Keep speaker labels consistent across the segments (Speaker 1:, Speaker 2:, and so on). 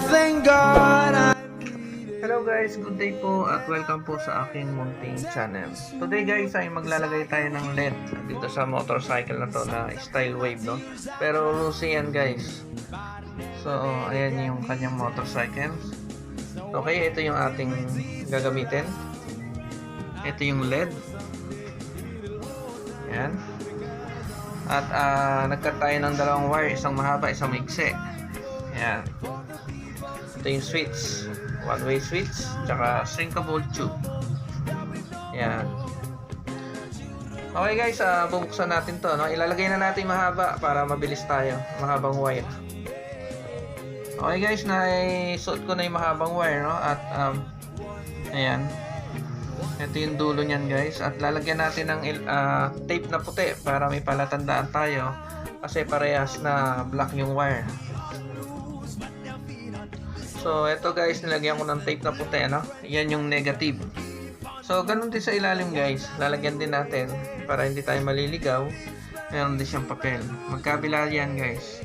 Speaker 1: thank God
Speaker 2: Hello guys, good day po at welcome po sa aking munting channel. Today guys ay maglalagay tayo ng LED dito sa motorcycle na to na style wave, no? Pero Lucy yan guys. So ayan yung kanyang motorcycle. Okay, ito yung ating gagamitin. Ito yung LED. Ayan. At nagkat tayo ng dalawang wire, isang mahaba, isang maiksi. Ayan. Ito yung switch, one way switch, tsaka shrinkable tube. Ayan. Okay guys, bubuksan natin to, no? Ilalagay na natin mahaba para mabilis tayo, mahabang wire. Okay guys, naisuot ko na yung mahabang wire, no? At ayan, ito yung dulo nyan guys. At lalagyan natin ng tape na puti para may palatandaan tayo, kasi parehas na black yung wire. So ito guys, nilagyan ko ng tape na puti, no? Yan yung negative. So ganun din sa ilalim guys, lalagyan din natin para hindi tayo maliligaw. Meron din siyang papel. Magkabila yan guys.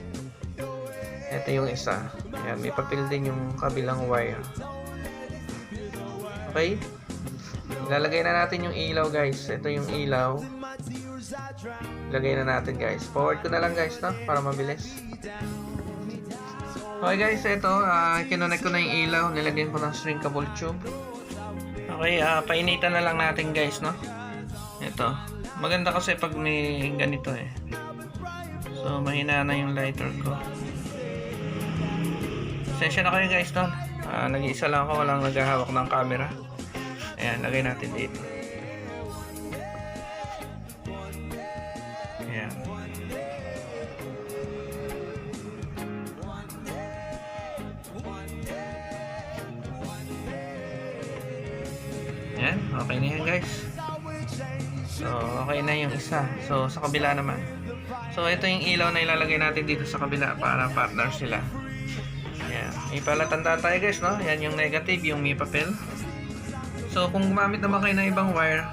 Speaker 2: Ito yung isa. Ayan, may papel din yung kabilang wire. Okay, lalagay na natin yung ilaw guys. Ito yung ilaw. Lagay na natin guys. Forward ko na lang guys, no? Para mabilis. Okay guys, ito, kinonect ko na yung ilaw, nilagyan ko ng shrinkable tube. Okay, painitan na lang natin guys, no? Ito, maganda kasi pag may ganito eh. So, mahina na yung lighter ko. Pasensya na kayo guys, no? Nag-iisa lang ako, walang naghahawak ng camera. Ayan, lagay natin dito. Ayan. Ayan, okay na yan guys. So, okay na yung isa. So, sa kabila naman. So, ito yung ilaw na ilalagay natin dito sa kabila para partner sila. Ayan. May palatandaan tayo guys, no? Yan yung negative, yung may papel. So, kung gumamit naman kayo ng ibang wire,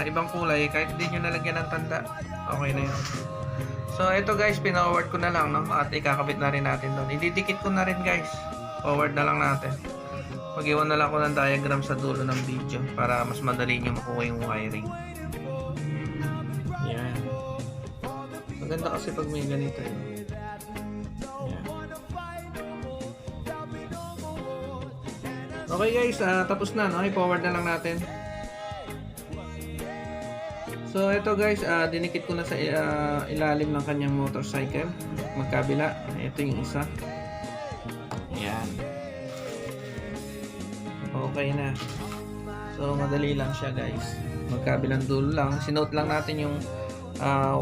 Speaker 2: ibang kulay, kahit hindi nyo nalagyan ng tanda, okay na yun. So, ito guys, pina-forward ko na lang, no? At ikakabit na rin natin doon. Ididikit ko na rin guys. Forward na lang natin. Mag-iwan na lang ako ng diagram sa dulo ng video para mas madali nyo makuha yung wiring. Yan. Maganda kasi pag may ganito yun. Yan. Okay guys, tapos na, no? I-forward na lang natin. So ito guys, dinikit ko na sa ilalim ng kanyang motorcycle. Magkabila. Ito yung isa. Yan. Okay na. So madali lang siya guys. Magkabilang dulo lang. Sinote lang natin yung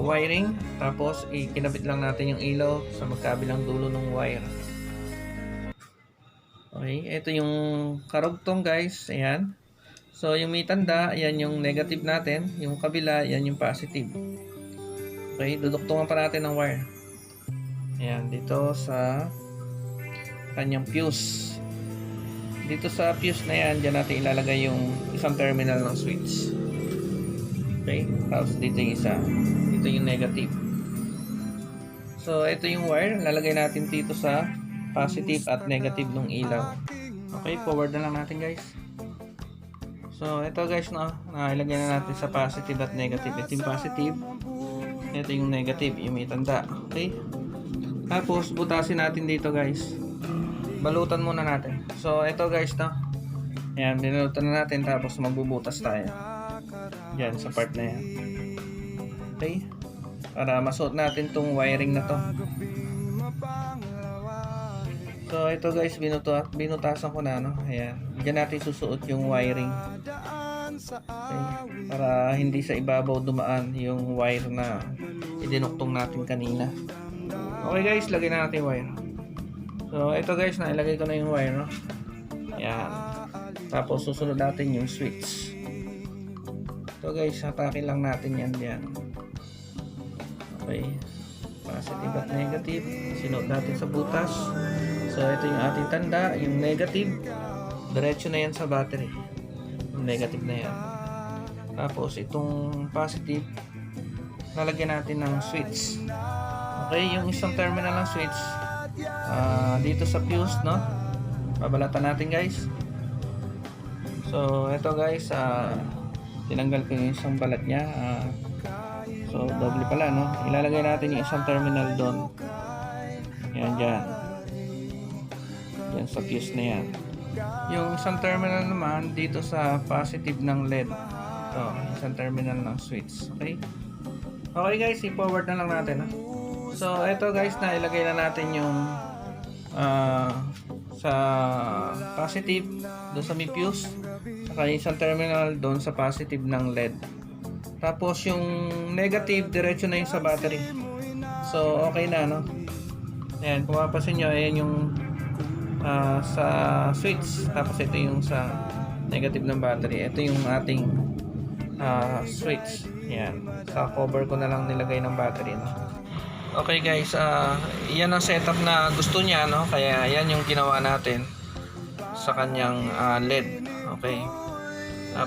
Speaker 2: wiring. Tapos ikinabit lang natin yung ilaw sa magkabilang dulo ng wire. Okay. Ito yung karugtong guys. Ayan. So yung may tanda, ayan yung negative natin. Yung kabila, ayan yung positive. Okay. Duduktungan pa natin ng wire. Ayan. Dito sa kanyang fuse. Dito sa fuse na yan, dyan natin ilalagay yung isang terminal ng switch. Okay, tapos dito yung isa. Dito yung negative. So, ito yung wire. Lalagay natin dito sa positive at negative ng ilaw. Okay, forward na lang natin guys. So, ito guys, no, ilagay na natin sa positive at negative. Ito yung positive. Ito yung negative, yung may tanda. Okay. Tapos, butasin natin dito guys. Balutan muna natin. So, ito guys, no? Ayan, binalutan na natin tapos magbubutas tayo. Diyan, sa part na yan. Okay? Para masuot natin tong wiring na to. So, ito guys, binutasan ko na, no? Ayan. Diyan natin susuot yung wiring. Okay? Para hindi sa ibabaw dumaan yung wire na idinuktong natin kanina. Okay guys, lagay na natin yung wire. So, ito guys, nailagay ko na yung wire, no? Ayan. Tapos, susunod natin yung switch. Ito guys, hatakin lang natin yan diyan. Okay. Positive at negative. Sinuot natin sa butas. So, ito yung ating tanda. Yung negative, diretso na yan sa battery. Yung negative na yan. Tapos, itong positive, lalagyan natin ng switch. Okay, yung isang terminal ng switch dito sa fuse, no? babalatan natin guys. So ito guys, tinanggal ko yung isang balat niya. So doble pala, no? Ilalagay natin yung isang terminal doon. Yan dyan. Yan sa fuse na yan. Yung isang terminal naman dito sa positive ng LED. Ito, isang terminal ng switch. Okay? Okay guys, i-forward na lang natin. So ito guys, na ilagay na natin yung sa positive doon sa may fuse, saka isang terminal doon sa positive ng LED. Tapos yung negative diretso na yung sa battery. So okay na, no? Ayan, kung mapapansin nyo, ayan yung sa switch, tapos ito yung sa negative ng battery. Ito yung ating switch. Ayan, sa cover ko na lang nilagay ng battery, no? Okay guys, yan ang setup na gusto niya, no? Kaya yan yung ginawa natin sa kanyang LED. Okay,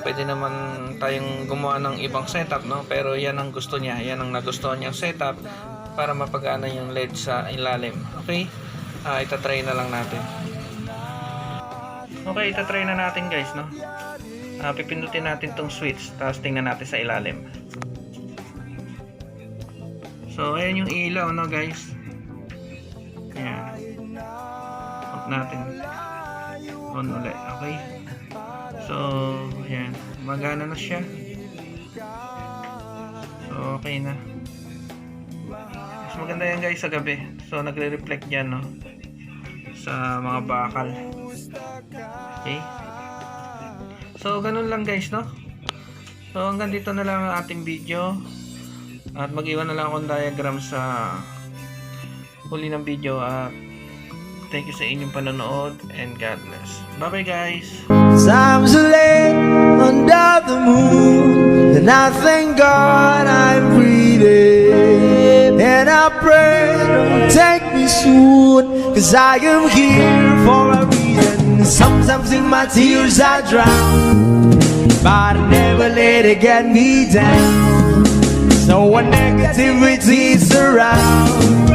Speaker 2: pwede naman tayong gumawa ng ibang setup, no? Pero yan ang gusto niya, yan ang nagustuhan niyang setup para mapagana yung LED sa ilalim. Okay, itatry na lang natin. Okay, itatry na natin guys, no? Pipindutin natin tong switch, tapos tingnan natin sa ilalim. So, ayan yung ilaw, no guys. Ayan. Off natin. On ulit. Okay. So, ayan. Magana na siya. So, okay na. Mas maganda yan guys sa gabi. So, nagre-reflect yan, no? Sa mga bakal. Okay. So, ganun lang guys, no? So, hanggang dito na lang ang ating video. At mag-iwan na lang akong diagram sa huli ng video. At thank you sa inyong panonood and God bless. Bye bye guys.
Speaker 1: Times late under the moon, and I thank God I'm breathing, and I pray don't take me soon, 'cause I am here for a reason. Sometimes in my tears I drown, but I never let it get me down. So when negativity surrounds,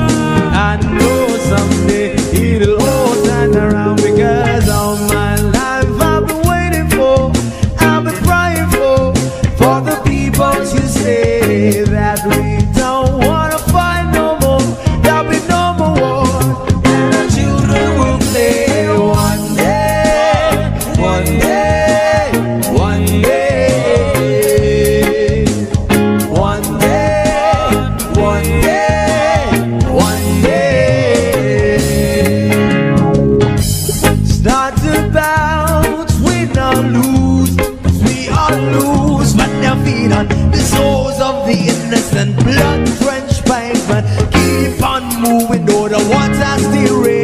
Speaker 1: I know someday it'll all turn around, because all my life I've been waiting for, I've been crying for the people to say that we don't wanna fight no more, there'll be no more war, and our children will play one day, one day, one day. The souls of the innocent, blood-drenched pavement, keep on moving though the water still rains.